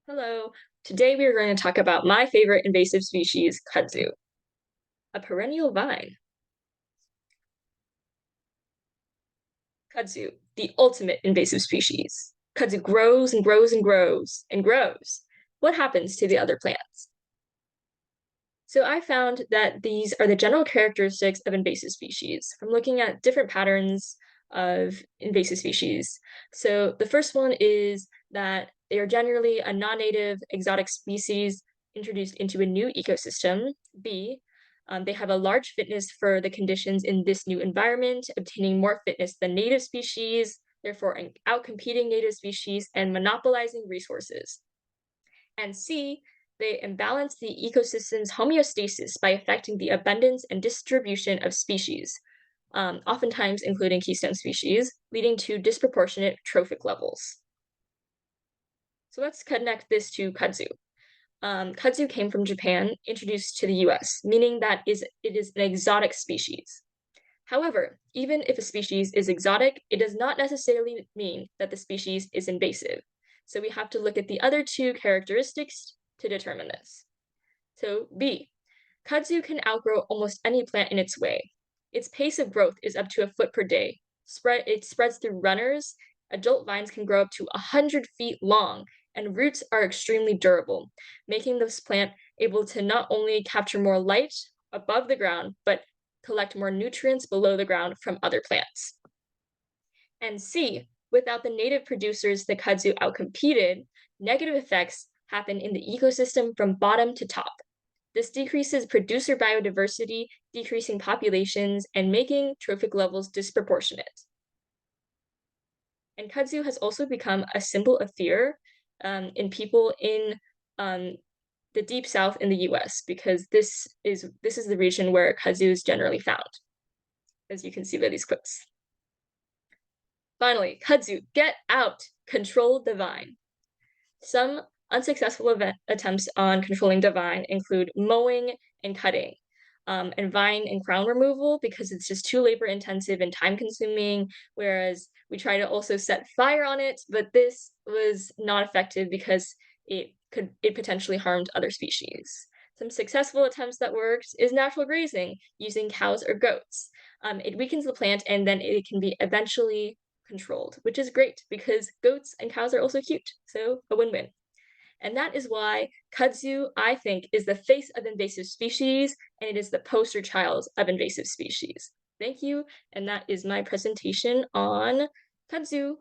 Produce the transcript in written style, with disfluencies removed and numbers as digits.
Hello. Today we are going to talk about my favorite invasive species, kudzu, a perennial vine. Kudzu, the ultimate invasive species. Kudzu grows and grows and grows and grows. What happens to the other plants? So I found that these are the general characteristics of invasive species from looking at different patterns of invasive species. So the first one is that they are generally a non-native exotic species introduced into a new ecosystem. B, they have a large fitness for the conditions in this new environment, obtaining more fitness than native species, therefore outcompeting native species and monopolizing resources. And C, they imbalance the ecosystem's homeostasis by affecting the abundance and distribution of species, oftentimes including keystone species, leading to disproportionate trophic levels. So let's connect this to kudzu. Kudzu came from Japan, introduced to the US, meaning that it is an exotic species. However, even if a species is exotic, it does not necessarily mean that the species is invasive. So we have to look at the other two characteristics to determine this. So B, kudzu can outgrow almost any plant in its way. Its pace of growth is up to a foot per day. It spreads through runners. Adult vines can grow up to 100 feet long, and roots are extremely durable, making this plant able to not only capture more light above the ground, but collect more nutrients below the ground from other plants. And C, without the native producers the kudzu outcompeted, negative effects happen in the ecosystem from bottom to top. This decreases producer biodiversity, decreasing populations, and making trophic levels disproportionate. And kudzu has also become a symbol of fear in people in um, the deep south in the US because this is the region where kudzu is generally found, as you can see by these clips. Finally, kudzu, get out! Control the vine. Some unsuccessful attempts on controlling the vine include mowing and cutting, and vine and crown removal because it's just too labor intensive and time consuming, whereas we try to also set fire on it, but this was not effective because it potentially harmed other species. Some successful attempts that worked is natural grazing using cows or goats. It weakens the plant and then it can be eventually controlled, which is great because goats and cows are also cute, so a win-win. And that is why kudzu, I think, is the face of invasive species, and it is the poster child of invasive species. Thank you, and that is my presentation on kudzu.